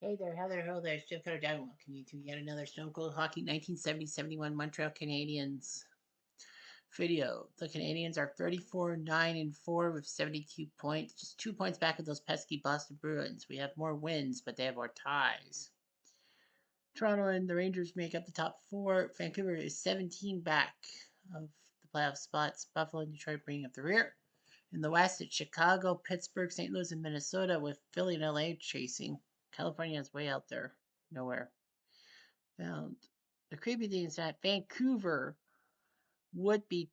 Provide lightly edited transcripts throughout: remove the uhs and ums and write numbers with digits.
Hey there, hello there. It's Jim Cutter Down. Welcome you to yet another Stone Cold Hockey 1970-71 Montreal Canadiens video. The Canadiens are 34-9-4 with 72 points, just 2 points back of those pesky Boston Bruins. We have more wins, but they have more ties. Toronto and the Rangers make up the top four. Vancouver is 17 back of the playoff spots. Buffalo and Detroit bringing up the rear. In the West, it's Chicago, Pittsburgh, St. Louis, and Minnesota, with Philly and LA chasing. California is way out there, nowhere. Found the creepy thing is that Vancouver would be,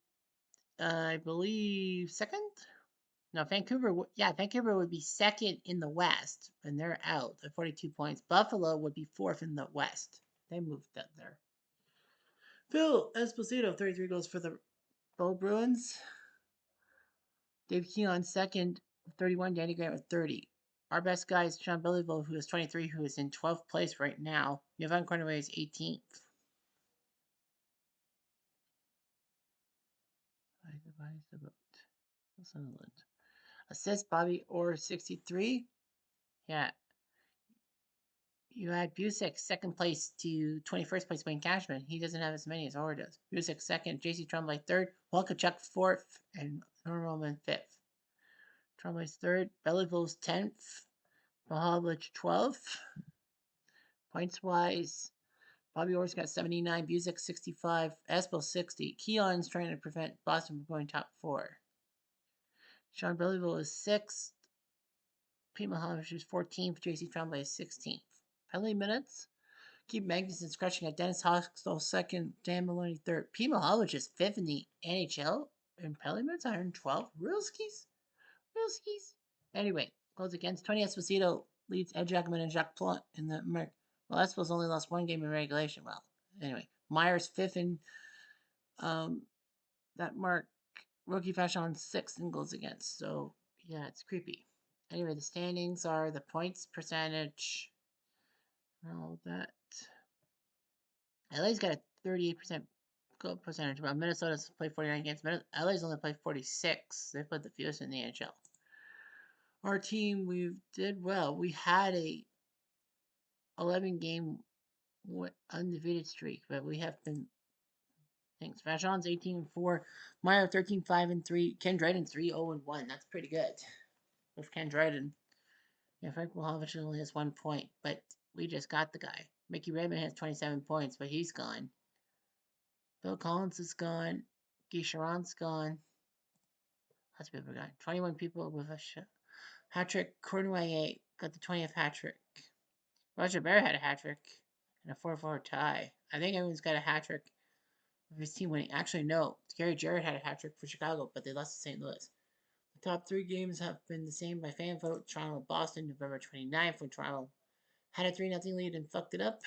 I believe, second. No, Vancouver would be second in the West, and they're out at 42 points. Buffalo would be fourth in the West. They moved up there. Phil Esposito, 33 goals for the Bull Bruins. Dave Keon second, 31. Danny Grant with 30. Our best guy is Sean Beliveau, who is 23, who is in 12th place right now. Yvonne Cornway is 18th. Why is the vote? Sunderland. Assist Bobby Orr 63. Yeah. You had Busick second place to 21st place Wayne Cashman. He doesn't have as many as Orr does. Busick second, JC Tremblay third, Walkachuk fourth, and Norman fifth. Tremblay's third, Belleville's 10th, Mahovlich 12th. Points wise, Bobby Orr's got 79, Busick 65, Espel 60. Keon's trying to prevent Boston from going top four. Sean Belleville is 6th. Pete Mahovlich is 14th. JC Tremblay is 16th. Penalty minutes. Keith Magnuson scratching at Dennis Hostel second. Dan Maloney third. Pete Mahovlich is 5th in the NHL in penalty minutes. 112. Real skis. Anyway, goals against. Tony Esposito leads Ed Jackman and Jacques Plante in the American. Well, Espo's only lost one game in regulation. Well, anyway, Myers 5th in that mark. Rookie Fashion 6th in goals against. So, yeah, it's creepy. Anyway, the standings are the points percentage, all that. LA's got a 38% goal percentage, while Minnesota's played 49 games. LA's only played 46. They played the fewest in the NHL. Our team, we did well. We had a 11 game undefeated streak, but we have been. Thanks. Vashon's 18-4, Meyer 13-5-3, Ken Dryden 3-0-1. That's pretty good with Ken Dryden. Yeah, Frank Mahovlich only has 1 point, but we just got the guy. Mickey Redmond has 27 points, but he's gone. Bill Collins is gone. Guy Charron's gone. Lots of people are gone. 21 people with a hat trick. Cornway got the 20th hat trick. Roger Bear had a hat trick and a 4-4 tie. I think everyone's got a hat trick of his team winning. Actually, no. Gary Jarrett had a hat trick for Chicago, but they lost to St. Louis. The top 3 games have been the same by fan vote. Toronto, Boston, November 29th, when Toronto had a 3-0 lead and fucked it up.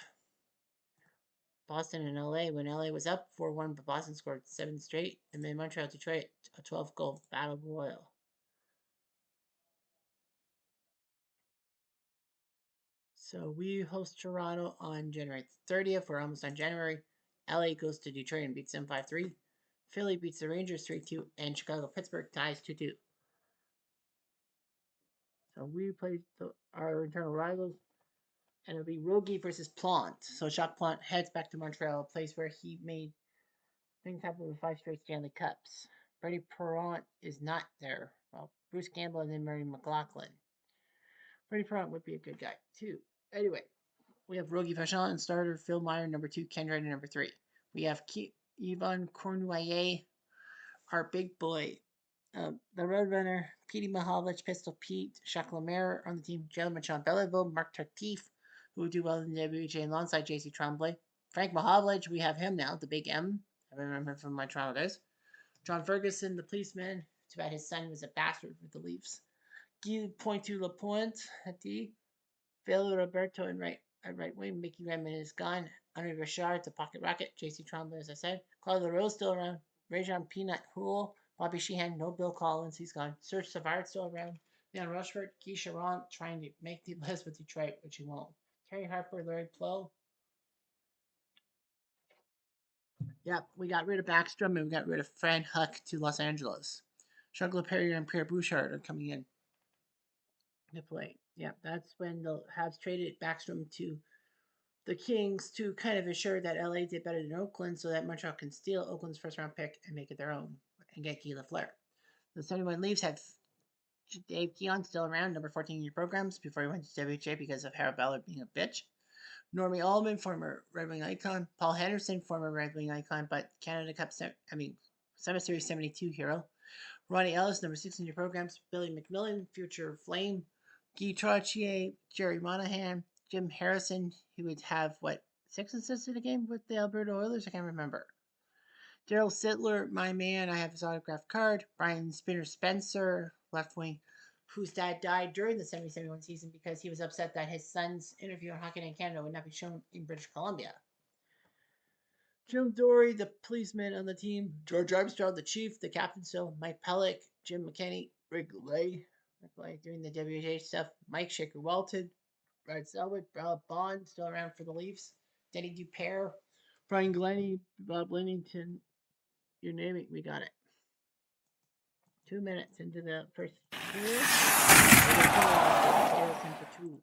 Boston and LA, when LA was up 4-1, but Boston scored 7 straight, and made Montreal Detroit a 12-goal battle royal. So we host Toronto on January 30th. We're almost on January. LA goes to Detroit and beats them 5-3. Philly beats the Rangers 3-2, and Chicago Pittsburgh ties 2-2. So we play our internal rivals, and it'll be Rogie versus Plante. So Jacques Plante heads back to Montreal, a place where he made things happen with 5 straight Stanley Cups. Freddie Perrant is not there. Well, Bruce Campbell and then Murray McLaughlin. Freddie Perrant would be a good guy, too. Anyway, we have Rogie Vachon and starter, Phil Meyer, number 2, Ken Dryden, number 3. We have Yvon Cornway, our big boy. The Roadrunner, Petey Mahovlich, Pistol Pete, Jacques Lemaire on the team, Jalen Sean Belleville, Mark Tartif, who would do well in the WHA alongside JC Tremblay. Frank Mahovlich, we have him now, the big M. I remember him from my Toronto days. John Ferguson, the policeman. Too bad his son was a bastard with the Leafs. Guy Pointu Lapointe at D. Phil Roberto at right wing. Mickey Redmond is gone. Henri Richard, the pocket rocket. JC Tremblay, as I said. Claude Leroux still around. Rajon Peanut Houle. Bobby Sheehan. No Bill Collins. He's gone. Serge Savard still around. Leon Rushford. Guy Charron trying to make the list with Detroit, which he won't. Terry Harper. Larry Plow. Yep, we got rid of Backstrom and we got rid of Fran Huck to Los Angeles. Charles Perrier and Pierre Bouchard are coming in to play. Yeah, that's when the Habs traded Backstrom to the Kings to kind of assure that LA did better than Oakland so that Montreal can steal Oakland's first round pick and make it their own and get Guy Lafleur. The 71 Leafs had Dave Keon still around, number 14 in your programs, before he went to WHA because of Harold Ballard being a bitch. Normie Allman, former Red Wing icon. Paul Henderson, former Red Wing icon, but Canada Cup, Summer Series 72 hero. Ronnie Ellis, number 6 in your programs. Billy McMillan, future Flame. Guy Trottier, Jerry Monahan, Jim Harrison, who would have, 6 assists in a game with the Alberta Oilers? I can't remember. Daryl Sittler, my man, I have his autographed card. Brian Spinner Spencer, left wing, whose dad died during the 70-71 season because he was upset that his son's interview on Hockey Night in Canada would not be shown in British Columbia. Jim Dory, the policeman on the team. George Armstrong, the chief, the captain still. Mike Pellick, Jim McKenney, Rick Lay doing the WHA stuff. Mike Shaker Walton, Brad Selwood, Rob Bond, still around for the Leafs. Denny Dupere, Brian Glennie, Bob Lennington, you name it, we got it. 2 minutes into the first period. For 2.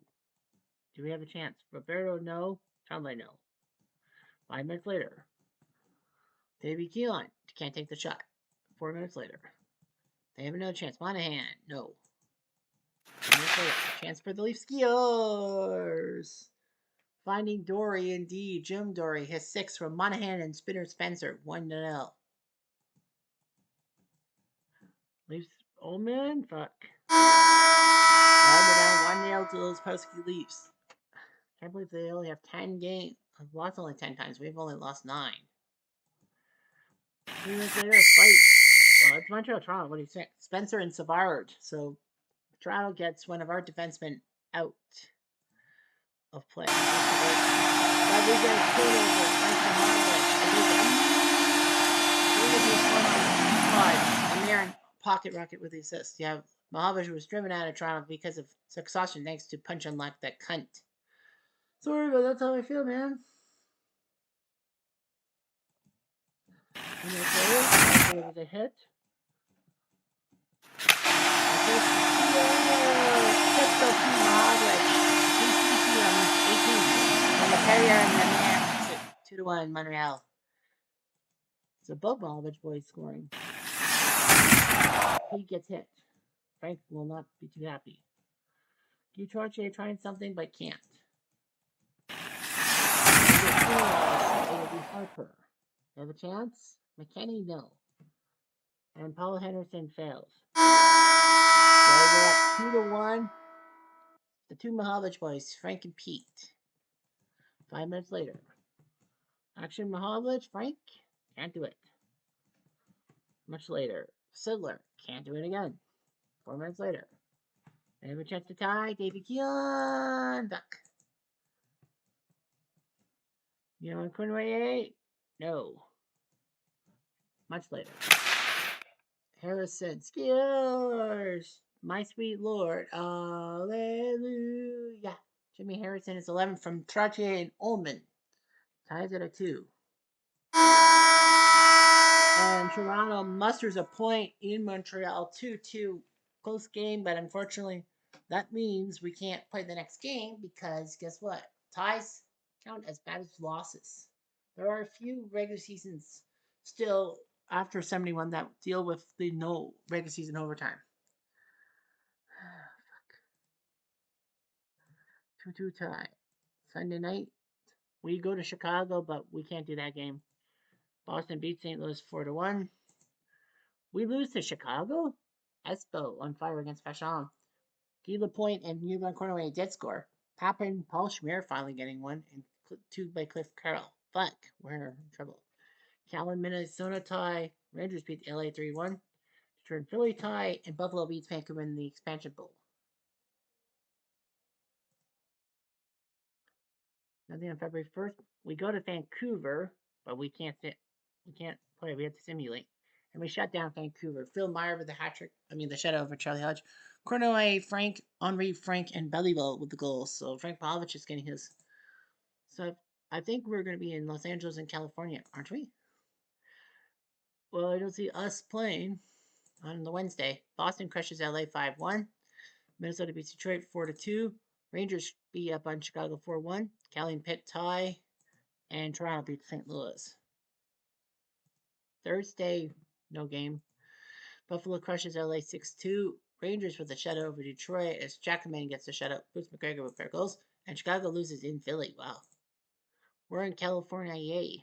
Do we have a chance? Roberto, no. Tremblay, no. 5 minutes later. Davey Keelan can't take the shot. 4 minutes later. They have another chance. Monahan, no. 4 minutes later. Chance for the Leaf Skiers. Finding Dory, indeed. Jim Dory, his 6 from Monahan and Spinner Spencer. 1-0. Leafs, oh man, fuck. Down 1-0 to those pesky Leafs. Can't believe they only have 10 games. I've lost only 10 times. We've only lost 9. 3 minutes later, fight. Well, it's Montreal, Toronto. What do you think? Spencer and Savard. So Toronto gets one of our defensemen out of play. But we get a turnover. And Aaron pocket rocket with the assist. You have Mahavich was driven out of Toronto because of exhaustion thanks to punch unlock that cunt. Sorry, but that's how I feel, man. There was a hit. And the Perrier and the man 2-1 Montreal. It's a Bob Malovich boys scoring. He gets hit. Frank will not be too happy. Guy Trottier trying something but can't. It will be Harper. They have a chance? McKenney, no. And Paul Henderson fails. So they're up 2-1. The 2 Mahavich boys, Frank and Pete. 5 minutes later. Action Mahavich, Frank, can't do it. Much later. Sidler, can't do it again. 4 minutes later. They have a chance to tie. Davey Keelan, back. You know, Quinway, no. Much later. Harrison, Skiers, my sweet Lord, hallelujah. Jimmy Harrison is 11 from Trottier and Ullman. Ties it at 2. And Toronto musters a point in Montreal 2-2. Close game, but unfortunately, that means we can't play the next game because guess what? Ties count as bad as losses. There are a few regular seasons still after 71 that deal with the no regular season overtime. 2-2 tie. Sunday night, we go to Chicago, but we can't do that game. Boston beats St. Louis 4-1. We lose to Chicago? Espo on fire against Vachon. Guy Lapointe and Yvonne Cornway dead score. Papin, Paul Schmier finally getting one, and 2 by Cliff Carroll. Fuck, we're in trouble. Calvin, Minnesota tie. Rangers beat LA 3-1. Detroit Philly tie, and Buffalo beats Vancouver in the expansion bowl. Nothing on February 1st. We go to Vancouver, but we can't play. We have to simulate. And we shut down Vancouver. Phil Meyer with the hat trick. The shutout over Charlie Hodge. Cornway, Frank, Henri, Frank, and Belleville with the goals. So Frank Palovich is getting his. So I think we're going to be in Los Angeles and California, aren't we? Well, I don't see us playing on the Wednesday. Boston crushes LA 5-1. Minnesota beats Detroit 4-2. Rangers beat up on Chicago 4-1. Cali and Pitt tie. And Toronto beats St. Louis. Thursday, no game. Buffalo crushes LA 6-2. Rangers with a shutout over Detroit as Jackman gets the shutout. Bruce McGregor with 4 goals. And Chicago loses in Philly. Wow. We're in California, yay.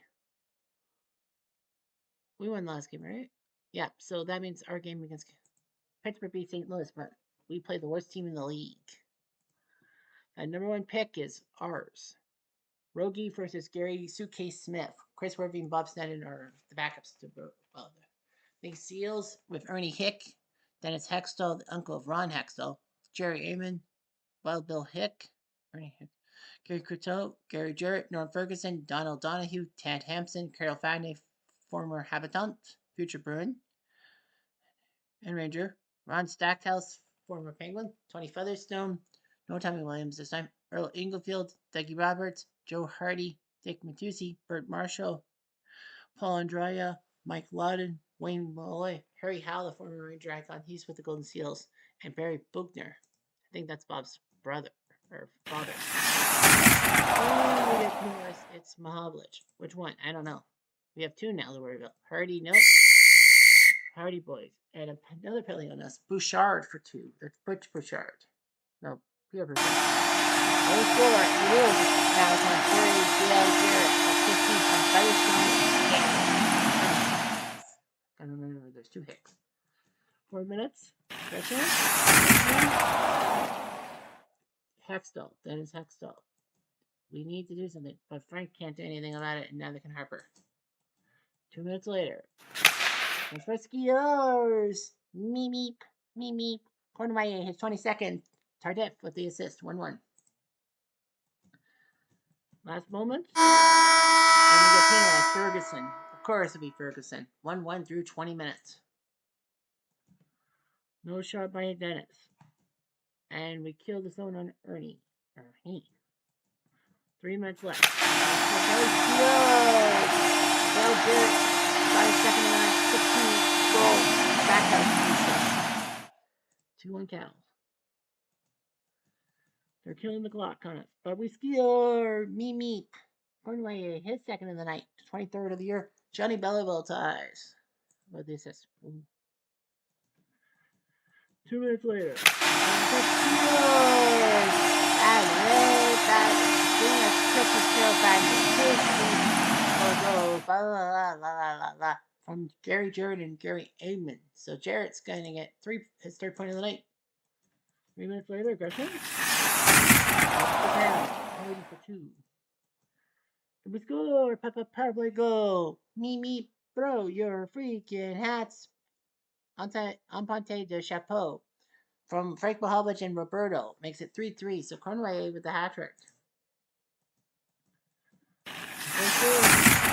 We won the last game, right? Yeah, so that means our game against Pittsburgh beat St. Louis, but we play the worst team in the league. And number 1 pick is ours. Rogie versus Gary Suitcase Smith. Chris Worthy and Bob Sneddon are the backups to the Big Seals with Ernie Hick, Dennis Hextall, the uncle of Ron Hextall, Jerry Amon, Wild Bill Hick, Ernie Hick, Gary Courteau, Gary Jarrett, Norm Ferguson, Donald Donahue, Tad Hampson, Carol Fagney, former Habitant, future Bruin, and Ranger, Ron Stackhouse, former Penguin, Tony Featherstone, no Tommy Williams this time, Earl Inglefield, Dougie Roberts, Joe Hardy, Dick Matusi, Bert Marshall, Paul Andraya, Mike Loudon, Wayne Malloy, Harry Howell, the former Ranger icon, he's with the Golden Seals, and Barry Bugner. I think that's Bob's brother or father. Oh, we get numerous. It's Mahavlich. Which one? I don't know. We have 2 now to worry about. Hardy, nope. Hardy boys. And another penalty on us. Bouchard for 2. That's Butch Bouchard. No, Pierre Bouchard. Oh, 4. It is. Now it's on Gary Dale Garrett at 15 from Firestone. I don't remember. There's 2 hicks. 4 minutes. Hextall. Dennis Hextall. We need to do something, but Frank can't do anything about it, and neither can Harper. 2 minutes later. Thanks for skiers. Meep, meep, meep, meep. Cornway, his 22nd. Tardif with the assist. 1-1. Last moment. And we get penalized. Ferguson. Of course it'll be Ferguson. 1-1 through 20 minutes. No shot by Dennis. And we kill the zone on Ernie. 3 minutes left. Well, Jarrett got his second in the night. 16 goal. Backhouse. 2-1 Cal. They're killing the clock on us. But we score. Meep. Cornway, his second of the night. 23rd of the year. Johnny Belleville ties. With the assist. 2 minutes later. From Gary Jarrett and Gary Amon. So Jarrett's going to get his 3rd point of the night. 3 minutes later, aggression. Waiting for 2. And we score. Power play goal. Me, bro, your freaking hats. Emponte de Chapeau. From Frank Mahovlich and Roberto. Makes it 3-3. So Cornway with the hat trick.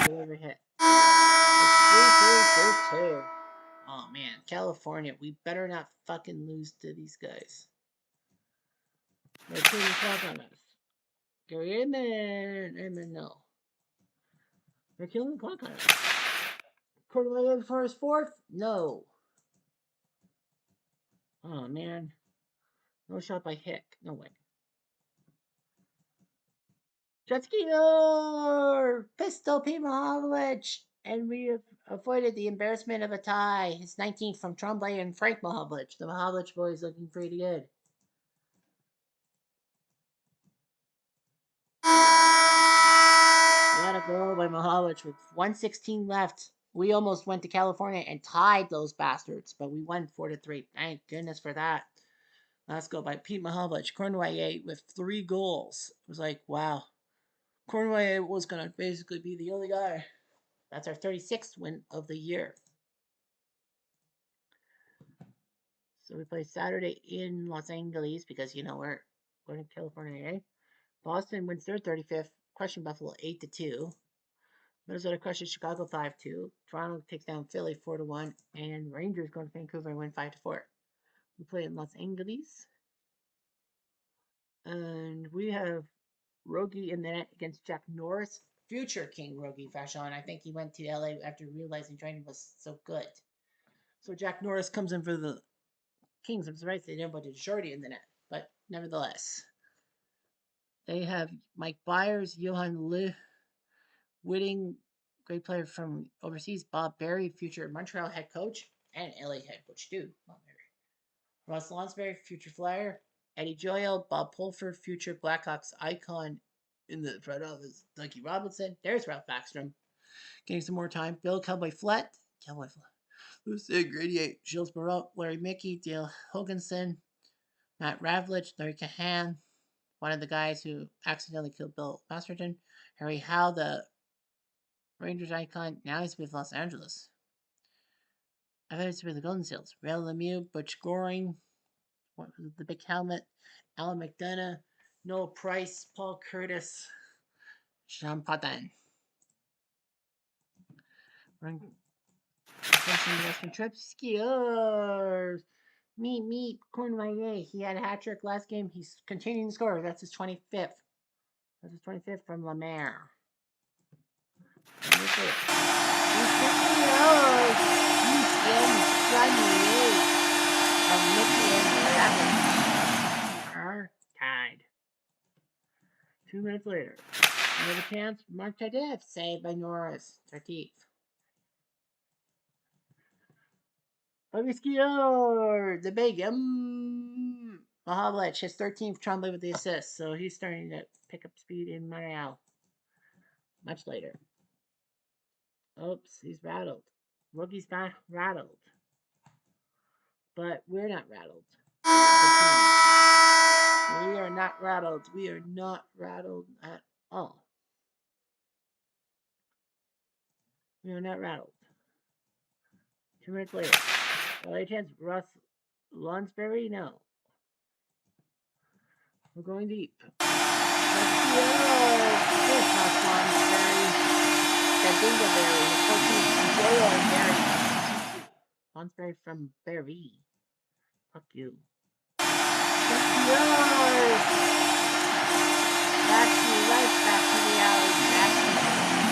Hit. It's 3-2. Oh man, California, we better not fucking lose to these guys. They're putting the clock on us. Gary Amen, no. They're killing the clock on us. Cornway for his 4th? No. Oh man. No shot by Hick. No way. Jetski Pistol P. Mahovlich! And we have avoided the embarrassment of a tie. His 19th from Tremblay and Frank Mahovlich. The Mahovlich boys looking pretty good. Got a goal by Mahovlich with 1:16 left. We almost went to California and tied those bastards, but we won 4-3. Thank goodness for that. Last goal by Pete Mahovlich. Cornway with 3 goals. It was like, wow. Cornway was going to basically be the only guy. That's our 36th win of the year. So we play Saturday in Los Angeles because, we're going to California, eh? Boston wins their 35th, crushing Buffalo 8-2. Minnesota crushes Chicago 5-2. Toronto takes down Philly 4-1. And Rangers go to Vancouver and win 5-4. We play in Los Angeles. And we have Rogie in the net against Jack Norris. Future King Rogie Fashon. I think he went to LA after realizing training was so good. So Jack Norris comes in for the Kings. I'm surprised they didn't put Shorty in the net. nevertheless. They have Mike Byers, Johan Whitting, great player from overseas, Bob Berry, future Montreal head coach, and LA head coach too. Bob Berry. Ross Lonsberry, future Flyer, Eddie Joyal, Bob Pulford, future Blackhawks icon in the front office, Dougie Robinson. There's Ralph Backstrom getting some more time. Bill Cowboy Flett, Lucien Grenier, Gilles Barreau, Larry Mickey, Dale Hoganson, Matt Ravlich, Larry Cahan, one of the guys who accidentally killed Bill Masterton, Harry Howe, the Rangers icon. Now he's with Los Angeles. I thought it's with the Golden Seals. Ray Lemieux, Butch Goring, the big helmet, Alan McDonough, Noel Price, Paul Curtis, Jean Patin. Western trips, skiers. Meet Cornelier. He had a hat trick last game. He's continuing to score. That's his 25th. That's his 25th from Lemaire. He's 50 of Mickey and Rabbit are tied. 2 minutes later, another chance. Mark Tardif saved by Norris. Tardif. Bobby Skior, the big Mahavlich, his 13th Trombley with the assist, so he's starting to pick up speed in Montreal. Much later. Oops, he's rattled. Rookie's not rattled. But we're not rattled. We are not rattled. We are not rattled at all. We are not rattled. 2 minutes later. LA chance. Russ Lonsberry? No. We're going deep. Let's go. There's Russ Lonsberry. The Dingleberry. The 14th from Joel and Barry. Lonsberry from Barry. Fuck you. Let's go. Back to life. Back to the alley. Back to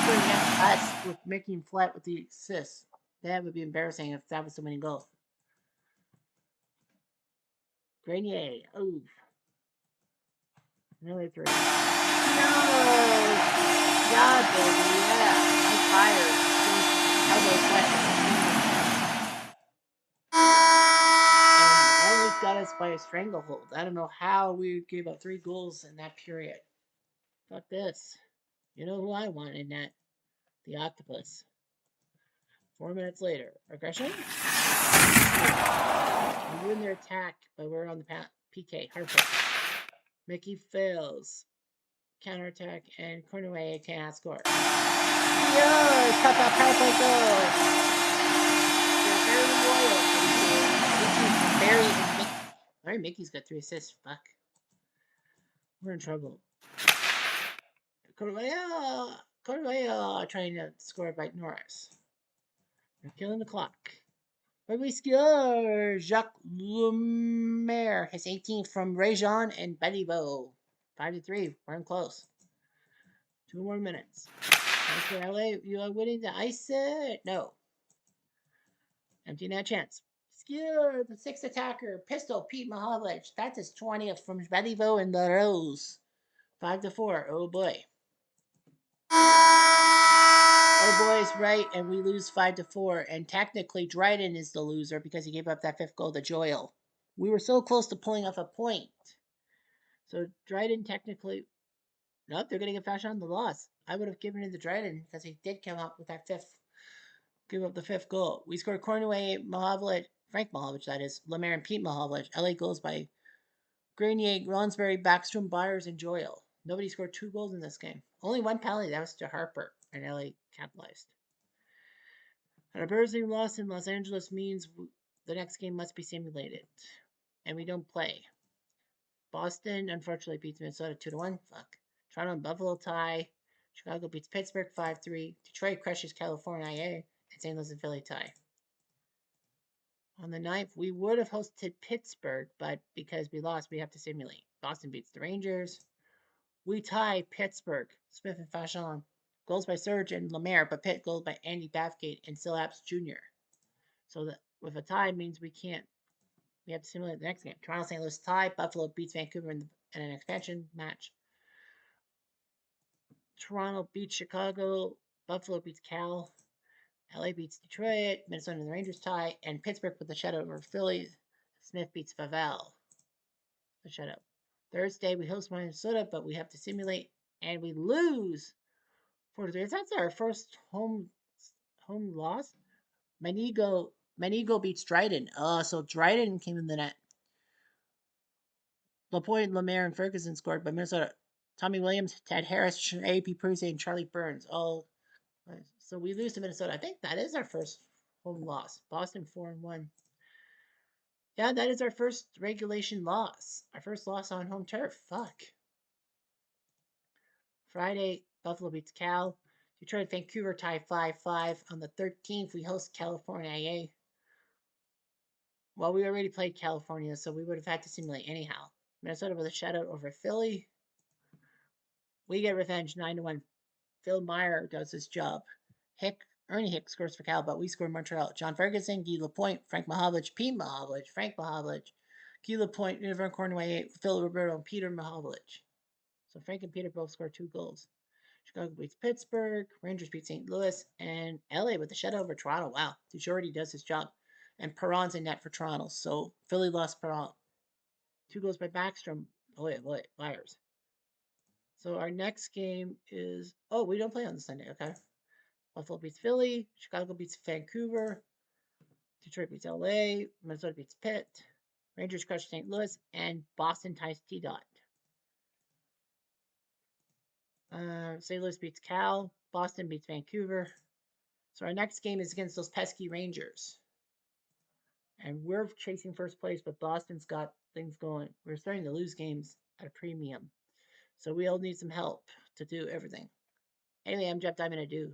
against us with making flat with the assists. That would be embarrassing if that was so many goals. Grenier. Oof. Another 3. No! God, baby. Yeah. I'm fired. Elbow sweat. And always got us by a stranglehold. I don't know how we gave up 3 goals in that period. Fuck this. You know who I want in that? The Octopus. 4 minutes later. Aggression? We win their attack, but we're on the PK. Harper. Mickey fails. Counterattack, and Cornway cannot score. Yes! Cut that power play goal! They're very loyal. Barry and Mickey. Alright, Mickey's got 3 assists. Fuck. We're in trouble. Cornway trying to score by Norris. They're killing the clock. But we score! Jacques Lemaire, his 18th from Réjean and Beliveau. 5-3. We're in close. 2 more minutes. For LA, you are winning to ice it? No. Empty net chance. Skewer, the 6th attacker. Pistol, Pete Mahavlich. That's his 20th from Beliveau and the Rose. 5-4. Oh boy. Oh boy's right, and we lose 5-4. And technically, Dryden is the loser because he gave up that 5th goal to Joyal. We were so close to pulling off a point. So Dryden technically. Nope, they're getting a fashion on the loss. I would have given it to Dryden because he did come up with that 5th. Give up the 5th goal. We scored Cornway, Mahavlich, Frank Mahavlich, that is, Lemaire and Pete Mahavlich. LA goals by Grenier, Ronsberry, Backstrom, Byers, and Joyal. Nobody scored 2 goals in this game. Only 1 penalty. That was to Harper, and LA capitalized. And a Thursday loss in Los Angeles means the next game must be simulated. And we don't play. Boston, unfortunately, beats Minnesota 2-1. Fuck. Toronto and Buffalo tie. Chicago beats Pittsburgh 5-3. Detroit crushes California IA. And St. Louis and Philly tie. On the 9th, we would have hosted Pittsburgh, but because we lost, we have to simulate. Boston beats the Rangers. We tie Pittsburgh. Smith and Fashon. Goals by Serge and Lemaire, but Pitt goals by Andy Bathgate and Sillaps Jr. So that with a tie means we can't we have to simulate the next game. Toronto St. Louis tie. Buffalo beats Vancouver in an expansion match. Toronto beats Chicago. Buffalo beats Cal. LA beats Detroit. Minnesota and the Rangers tie. And Pittsburgh with the shutout over Philly. Smith beats Favel. The shutout. Thursday we host Minnesota, but we have to simulate and we lose 4-3. That's our first home loss. Manigo beats Dryden. So Dryden came in the net. Lapointe, Lemaire, and Ferguson scored by Minnesota. Tommy Williams, Ted Harris, A.P. Pruse, and Charlie Burns. All so we lose to Minnesota. I think that is our first home loss. Boston 4-1. Yeah, that is our first regulation loss. Our first loss on home turf. Fuck. Friday, Buffalo beats Cal. Detroit, Vancouver tie 5-5. On the 13th, we host California AA. Well, we already played California, so we would have had to simulate anyhow. Minnesota with a shutout over Philly. We get revenge 9-1. Phil Meyer does his job. Ernie Hick scores for Cal, but we score Montreal. John Ferguson, Guy Lapointe, Frank Mahovlich, Pete Mahovlich, Frank Mahovlich, Guy Lapointe, Uniform Cornway, Phil Roberto, and Peter Mahovlich. So Frank and Peter both score 2 goals. Chicago beats Pittsburgh, Rangers beat St. Louis, and LA with the shutout over Toronto. Wow, Duchorty does his job. And Perron's in net for Toronto. So Philly lost Perron. 2 goals by Backstrom. Boy, liars. So our next game is we don't play on Sunday, okay. Buffalo beats Philly, Chicago beats Vancouver, Detroit beats LA, Minnesota beats Pitt, Rangers crush St. Louis, and Boston ties T Dot. St. Louis beats Cal, Boston beats Vancouver. So our next game is against those pesky Rangers. And we're chasing first place, but Boston's got things going. We're starting to lose games at a premium. So we all need some help to do everything. Anyway, I'm Jeff Diamond. I do.